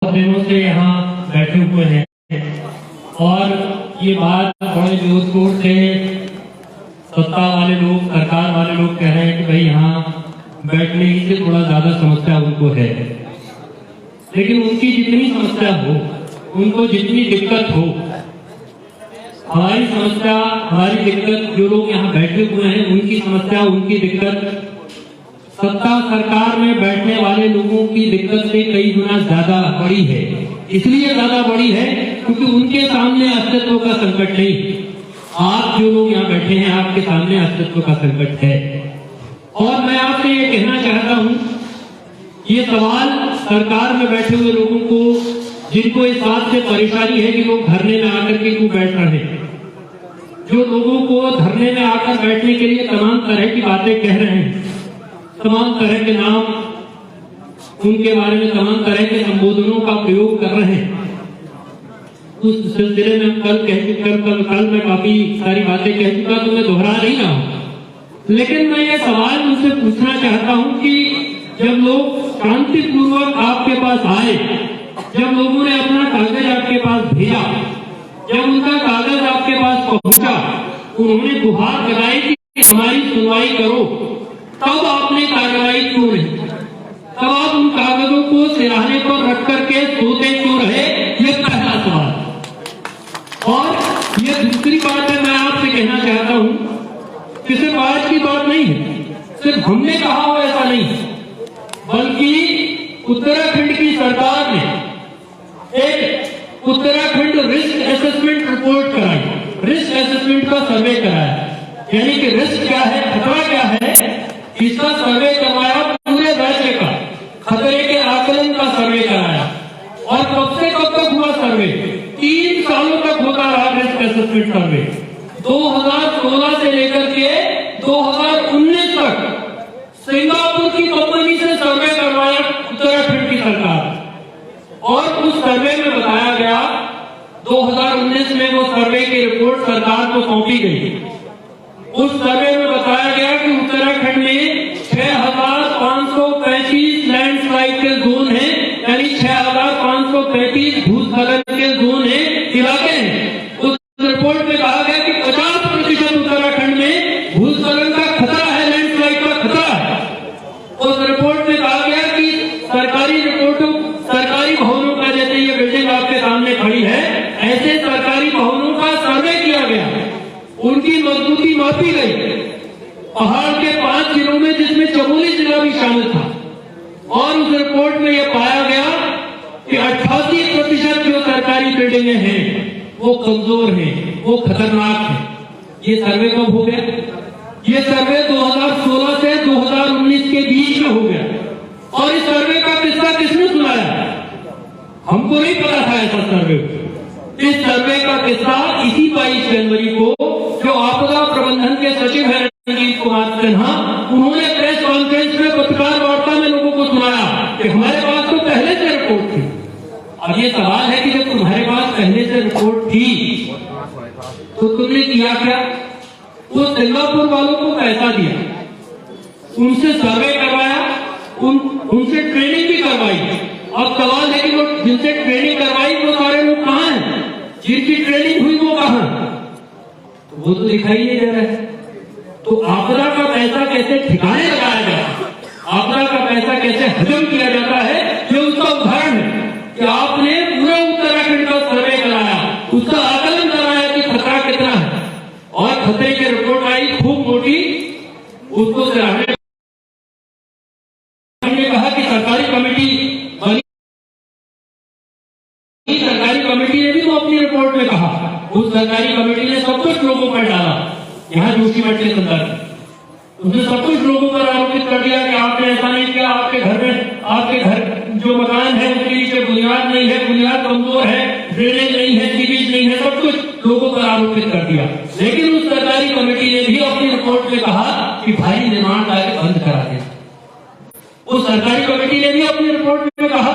दिनों से यहाँ बैठे हुए हैं और ये बात बड़े जोर शोर से सत्ता वाले लोग, सरकार वाले लोग कह रहे हैं कि भाई यहाँ बैठने ही से थोड़ा ज्यादा समस्या उनको है। लेकिन उनकी जितनी समस्या हो, उनको जितनी दिक्कत हो, हमारी समस्या, हमारी दिक्कत, जो लोग यहाँ बैठे हुए हैं उनकी समस्या, उनकी दिक्कत सत्ता सरकार में बैठने वाले लोगों की दिक्कत से कई गुना ज्यादा बड़ी है। इसलिए ज्यादा बड़ी है क्योंकि उनके सामने अस्तित्व का संकट नहीं। आप जो लोग यहाँ बैठे हैं, आपके सामने अस्तित्व का संकट है। और मैं आपसे ये कहना चाहता हूँ, ये सवाल सरकार में बैठे हुए लोगों को, जिनको इस बात से परेशानी है कि लोग धरने में आकर के क्यों बैठ रहे हैं, जो लोगों को धरने में आकर बैठने के लिए तमाम तरह की बातें कह रहे हैं, तमाम तरह के नाम, उनके बारे में तमाम तरह के संबोधनों का प्रयोग कर रहे हैं। उस सिलसिले में हम कल मैं काफी सारी बातें कह चुका, तो मैं दोहरा नहीं रहा हूं। लेकिन मैं ये सवाल उनसे पूछना चाहता हूं कि जब लोग शांतिपूर्वक आपके पास आए, जब लोगों ने अपना कागज आपके पास भेजा, जब उनका कागज आपके पास पहुंचा, उन्होंने गुहार लगाई कि हमारी सुनवाई करो, तब आपने कार्रवाई क्यों नहीं? तब आप उन कागजों को सिराने पर रख करके सोते क्यों रहे? ये पहला सवाल। और ये दूसरी बात है, मैं आपसे कहना चाहता हूं कि सिर्फ आज की बात नहीं है, सिर्फ हमने कहा हो ऐसा नहीं, बल्कि उत्तराखंड की सरकार ने एक उत्तराखंड रिस्क असेसमेंट रिपोर्ट कराई, रिस्क असेसमेंट का सर्वे कराया। यानी कि रिस्क क्या है, खतरा क्या है, इसका सर्वे करवाया, पूरे राज्य का खतरे के आकलन का सर्वे कराया। और कब से कब तक हुआ सर्वे? 3 सालों तक होता रहा रिस्क असेसमेंट सर्वे। 2016 से लेकर के 2019 तक सिंगापुर की कंपनी से सर्वे करवाया उत्तराखंड की सरकार। और उस सर्वे में बताया गया, 2019 में वो सर्वे की रिपोर्ट सरकार को सौंपी गई। उस सर्वे में बताया गया कि उत्तराखंड में 6535 लैंडस्लाइड के जोन हैं, यानी 6535 भूस्खलन के जोन हैं, इलाके हैं। उस रिपोर्ट में कहा गया कि 50% उत्तराखंड में भूस्खलन का खतरा है, लैंडस्लाइड का खतरा है। उस रिपोर्ट में कहा गया कि सरकारी रिपोर्टों, सरकारी भवनों का, जैसे ये बिल्डिंग आपके सामने खड़ी है, ऐसे सरकारी भवनों का सर्वे किया गया, उनकी मजबूती मापी गई। पहाड़ के 5 जिलों में, जिसमें चमोली जिला भी शामिल था। और उस रिपोर्ट में यह पाया गया कि 88% जो सरकारी बिल्डिंगें हैं वो कमजोर हैं, वो खतरनाक हैं। ये सर्वे कब हो गया? ये सर्वे 2016 से 2019 के बीच में हो गया। और इस सर्वे का किस्सा किसने सुनाया? हमको नहीं पता था ऐसा सर्वे। इस सर्वे का किस्सा इसी 22 जनवरी को जो आपदा प्रबंधन के सचिव हैं रणजीत कुमार सिन्हा, उन्होंने प्रेस कॉन्फ्रेंस में पत्रकार वार्ता में लोगों को सुनाया कि हमारे पास तो पहले से रिपोर्ट थी। अब ये सवाल है कि जब तुम्हारे पास पहले से रिपोर्ट थी तो तुमने किया क्या? वो सिंगापुर वालों को पैसा दिया, उनसे सर्वे करवाया, उनसे ट्रेनिंग भी करवाई। अब सवाल है कि वो जिनसे ट्रेनिंग करवाई वो सारे लोग कहाँ हैं? जिनकी ट्रेनिंग हुई वो कहाँ? वो तो दिखाई नहीं दे रहा है। तो आपदा का पैसा कैसे ठिकाने लगाया जाए, आपदा का पैसा कैसे हजम किया जाता है, ये उसका उदाहरण है कि आपने पूरे उत्तराखंड का सर्वे कराया, उसका आकलन कराया कि खतरा कितना है, और खतरे की रिपोर्ट आई खूब मोटी। उसको सराहने कहा कि सरकारी कमेटी बनी, सरकारी कमेटी ने भी तो अपनी रिपोर्ट में कहा, उस सरकारी कमेटी ने सब कुछ लोगों पर डाला। यहाँ जोशीमठ के संदर्भ उसने सब कुछ लोगों पर आरोपित कर दिया कि आपने ऐसा नहीं किया, आपके घर में, आपके घर जो मकान है उसके नीचे बुनियाद नहीं है, बुनियाद कमजोर है, ड्रेनेज नहीं है, सीवेज नहीं है, सब कुछ लोगों पर आरोपित कर दिया। लेकिन उस सरकारी कमेटी ने भी अपनी रिपोर्ट में कहा कि भारी निर्माण कार्य बंद करा दिया। उस सरकारी कमेटी ने भी अपनी रिपोर्ट में कहा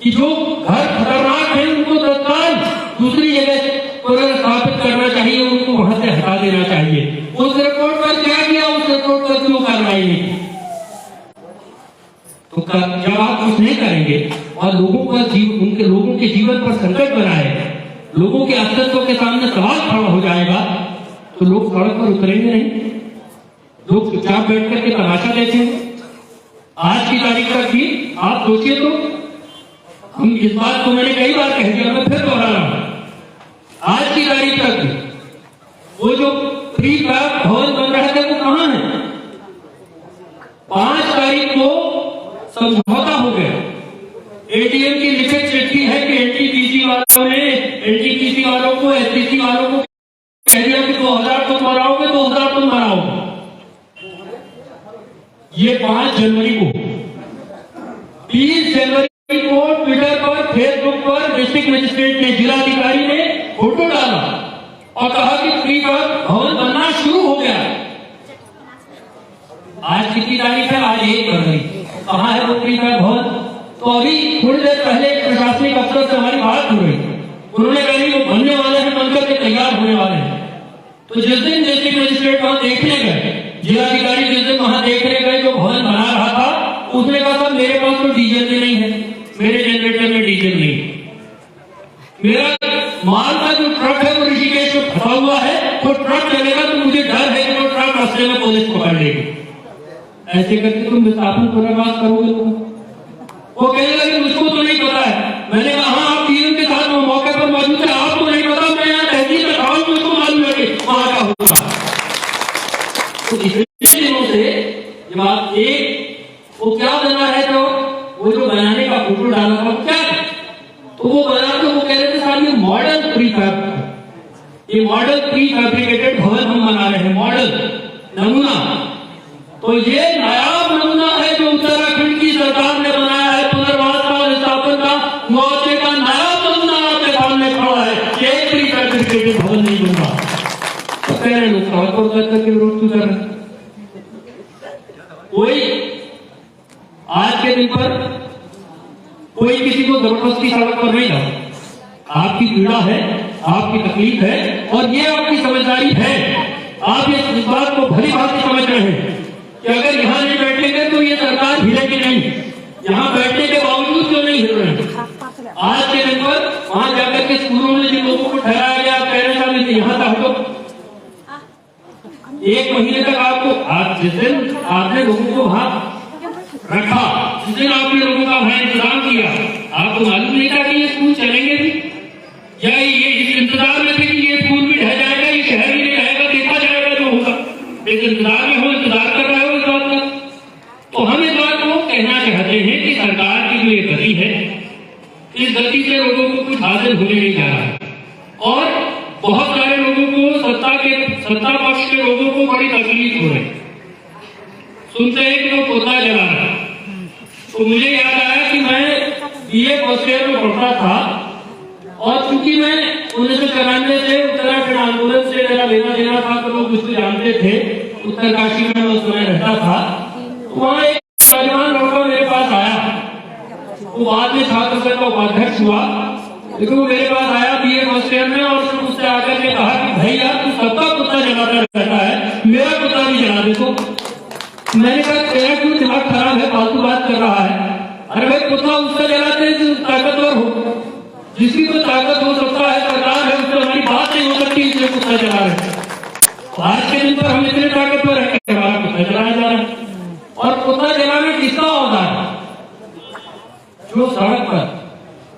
कि जो घर खतरनाक है उनको तत्काल दूसरी जगह पुनर्स्थापित करना चाहिए, उनको वहां से हटा देना चाहिए। उस रिपोर्ट पर क्या किया? उस रिपोर्ट पर क्यों कार्रवाई नहीं की? तो जब आप कुछ नहीं करेंगे और उनके लोगों के जीवन पर संकट बनाए, लोगों के अस्तित्व के सामने सवाल खड़ा हो जाएगा, तो लोग सड़क पर उतरेंगे नहीं, लोग चुपचाप बैठ करके तमाशा देखेंगे। आज की तारीख तक भी आप सोचिए तो, हम इस बात को मैंने कई बार कह दिया, मैं फिर दोहरा रहा हूं, आज की तारीख तक भी वो जो प्री प्राप्त भवन बन रहे थे वो कहां है? 5 तारीख को समझौता हो गया। एटीएम की लिखित चिट्ठी है कि एनटीपीसी वालों ने एनटीपीसी वालों को एसटीसी वालों को कह दिया कि 2000 तुम बनाओगे, 2000 तुम बनाओगे। ये 5 जनवरी को, 30 जनवरी को ट्विटर पर, फेसबुक पर डिस्ट्रिक्ट मजिस्ट्रेट ने, जिलाधिकारी ने फोटो डाला और कहा कि प्री प्राप्त भवन बनना शुरू हो गया। आज कितनी तारीख है? आज 1 फरवरी। कहां है वो प्री प्राप्त भवन? तो अभी थोड़ी देर पहले प्रशासनिक अफसर से हमारी बात हो रही, उन्होंने कहा वो बनने वाले हैं, बनकर के तैयार होने वाले हैं। तो जिस दिन डिस्ट्रिक्ट मजिस्ट्रेट वहां देखने गए, जिलाधिकारी जिस दिन वहां देखने गए जो भवन बना रहा था, उसने कहा सर मेरे पास तो डीजल भी नहीं है, मेरे जनरेटर में डीजल नहीं, मेरा माल का जो ट्रक है वो ऋषिकेश में फंसा हुआ है, वो ट्रक चलेगा तो मुझे डर है कि वो ट्रक रास्ते में पुलिस पकड़ लेगी। ऐसे करके तुम विस्थापन पुनर्वास करोगे? वो कहने लगे मुझको तो नहीं पता है। मैंने कहा हाँ, आप पीएम के साथ वो मौके पर मौजूद थे, आपको नहीं पता, मैं यहाँ तहसील में था, मुझको मालूम है कि वहां का होगा। तो इतने दिनों से जब आप वो क्या बना है, तो वो जो बनाने का फोटो डाला था क्या, तो वो बना के वो कह रहे थे साहब ये मॉडल ये मॉडल प्री फैब्रिकेटेड भवन हम बना रहे हैं, मॉडल नमूना। तो ये नायाब नमूना है जो उत्तराखंड की सरकार ने बनाया है, पुनर्वास का, विस्थापन का, मुआवजे का नायाब नमूना आपके सामने खड़ा है। ये प्री फैब्रिकेटेड भवन नहीं बनता। तो कह रहे लोग सड़क पर उतर करके विरोध क्यों कर रहे? कोई आज के दिन पर कोई किसी को जबरदस्ती सड़क पर नहीं जाता। आपकी पीड़ा है, आपकी तकलीफ है, और ये आपकी समझदारी है। आप इस बात को भली भांति समझ रहे हैं कि अगर यहाँ नहीं बैठेंगे तो ये सरकार हिलेगी नहीं। यहाँ बैठने के बावजूद क्यों नहीं हिल रहे हैं? आज के दिन पर वहां जाकर के स्कूलों में जिन लोगों को ठहराया गया, पेरेंट्स साहब यहाँ था तो 1 महीने तक आपको, जिस दिन आपने लोगों को वहां रखा, जिस दिन आपने लोगों का वहां इंतजाम किया, आपको मालूम नहीं था कि ये स्कूल चलेंगे भी, या ये इस इंतजार में थे कि ये स्कूल भी ढह जाएगा, ये शहर ही नहीं रहेगा, देखा जाएगा जो होगा। इस इंतजार में हो, इंतजार कर रहे हो इस बात का। तो हम इस बात को कहना चाहते हैं कि सरकार की जो ये गति है, इस गति से लोगों को कुछ हासिल होने नहीं जा रहा है, और बहुत सारे लोगों को, सत्ता पक्ष के लोगों को बड़ी तकलीफ हो रही। सुनते हैं कि वो पोता जला रहा है। तो मुझे याद आया कि मैं बीए फर्स्ट ईयर में पढ़ता था, और चूंकि मैं 1994 से उत्तराखंड आंदोलन से मेरा लेना देना था, तो लोग मुझको जानते थे। उत्तरकाशी में मैं उस समय रहता था। तो वहाँ एक नौजवान लड़का मेरे पास आया, वो बाद में छात्र संघ का उपाध्यक्ष हुआ, लेकिन वो मेरे पास आया बीए फर्स्ट ईयर में, और उसने मुझसे आकर के कहा कि भाई यार तू सबका कुत्ता जलाता रहता है, मेरा कुत्ता भी जला दे। तो मैंने कहा तेरा क्यों दिमाग खराब है, फालतू बात कर रहा है? अरे भाई कुत्ता उसका जलाते हैं जो ताकतवर हो, जिसकी कोई ताकत हो सकता है, सरकार है, उससे हमारी बात नहीं हो सकती, इसलिए कुत्ता जला रहे हैं। आज के दिन पर हम इतने ताकतवर है कि हमारा कुत्ता जलाया जा रहा है। और कुत्ता जलाना किसका औजार है? जो सड़क पर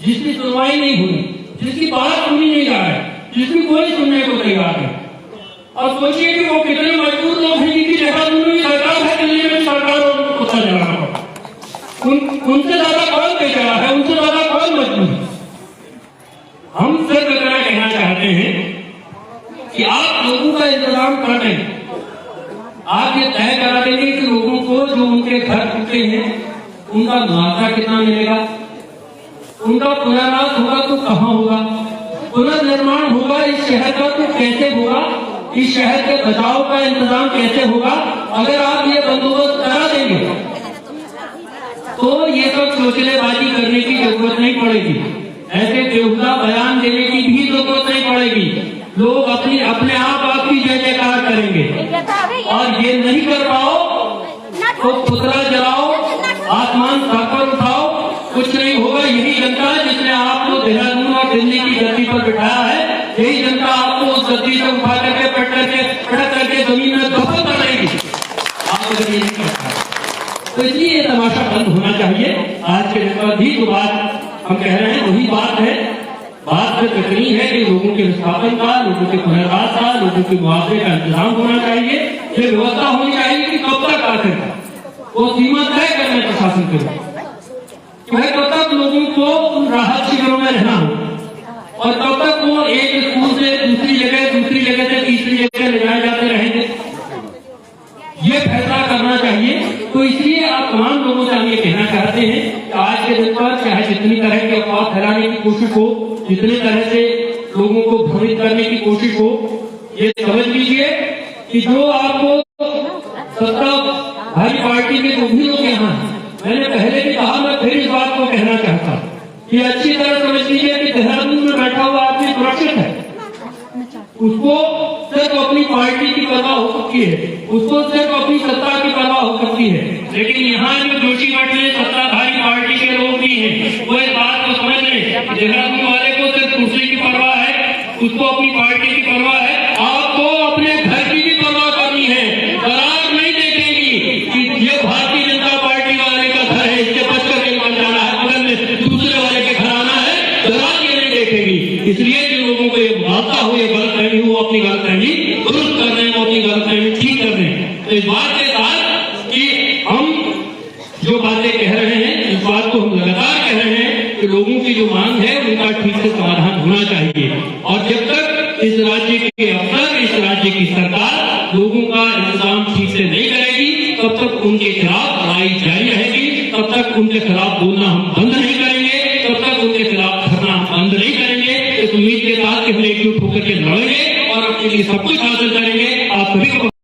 जिसकी सुनवाई नहीं हुई, जिसकी बात सुनी नहीं जा रही, जिसकी कोई सुनने को तैयार नहीं। और सोचिए कि वो कितने मजबूर लोग हैं जिनकी देहरादून में सरकार है, दिल्ली में सरकार और कुत्ता जलाना पड़ा। उनसे ज्यादा कौन बेचारा है, उनसे ज्यादा कौन मजबूर है? हम सिर्फ इतना कहना चाहते हैं कि आप लोगों का इंतजाम कर दें। आप ये तय करा देंगे कि लोगों को जो उनके घर टूटे हैं उनका मुआवजा कितना मिलेगा, उनका पुनर्वास होगा तो कहाँ होगा, पुनर्निर्माण होगा इस शहर का तो कैसे होगा, इस शहर के बचाव का इंतजाम कैसे होगा। अगर आप ये बंदोबस्त करा देंगे तो ये सब सोचनेबाजी करने की जरूरत नहीं पड़ेगी, ऐसे बेहुदा बयान देने की भी जरूरत नहीं पड़ेगी। लोग अपने आप आपकी जय जयकार करेंगे। और ये नहीं कर पाओ तो पुतला जलाओ, आसमान सर पर उठाओ, कुछ नहीं होगा यही जनता जिसने आपको देहरादून और दिल्ली की गद्दी पर बिठाया है, यही जनता आपको उस गद्दी से उठा करके पटक करके जमीन में दफन कर देगी। आप अगर ये नहीं करता तो इसलिए ये तमाशा बंद होना चाहिए। आज के दिन पर भी जो बात हम कह रहे हैं वही बात है। बात सिर्फ इतनी है कि लोगों के विस्थापन का, लोगों के पुनर्वास का, लोगों के मुआवजे का इंतजाम होना चाहिए। ये व्यवस्था होनी चाहिए कि कब तक आखिर वो सीमा तय करने प्रशासन के लिए, कब तक लोगों को राहत शिविरों में रहना हो और कब तक वो एक स्कूल से दूसरी जगह से तीसरी जगह ले जाए जाते रहेंगे, ये फैसला करना चाहिए। तो इसलिए आप तमाम लोगों से हम ये कहना चाहते हैं कि आज के दिन पर चाहे जितनी तरह की अफवाह फैलाने की कोशिश हो, जितने तरह से लोगों को भ्रमित करने की कोशिश हो, ये समझ लीजिए कि जो आपको सत्ताधारी पार्टी के जो भी लोग यहाँ, मैंने पहले भी कहा, मैं फिर इस बात को कहना चाहता कि अच्छी तरह समझ लीजिए कि देहरादून में बैठा हुआ आदमी सुरक्षित है। उसको सिर्फ अपनी पार्टी की परवाह हो सकती है, उसको सिर्फ अपनी सत्ता की परवाह हो सकती है। लेकिन यहाँ जो जोशी बैठे सत्ताधारी पार्टी के लोग भी हैं, वो इस बात को समझ लें, देहरादून वाले को सिर्फ कुर्सी की परवाह है, उसको अपनी पार्टी की परवाह है। आपको अपने घर की भी परवाह करनी है। दरार नहीं देखेगी कि ये भारतीय जनता पार्टी वाले का घर है, इसके बच करके निकल जाना है, बगल में दूसरे वाले के घर आना है, दरार ये नहीं देखेगी। इसलिए जिन लोगों को ये बात हो, ये गलतफहमी हो, अपनी गलतफहमी दुरुस्त कर रहे हैं, अपनी गलतफहमी ठीक कर रहे हैं। तो इस बात के साथ कि हम जो बातें कह रहे हैं, इस बात को हम लगातार कह रहे हैं कि लोगों की जो मांग है उनका ठीक से समाधान होना चाहिए। और जब तक इस राज्य के अफसर, इस राज्य की सरकार लोगों का इंतजाम ठीक से नहीं करेगी, तब तक उनके खिलाफ लड़ाई जारी रहेगी, तब तक उनके खिलाफ बोलना हम बंद नहीं करेंगे, तब तक उनके खिलाफ धरना हम बंद नहीं करेंगे। इस उम्मीद के साथ कि हम एकजुट होकर के लड़ेंगे और अपने लिए सब कुछ हासिल करेंगे। आप सभी को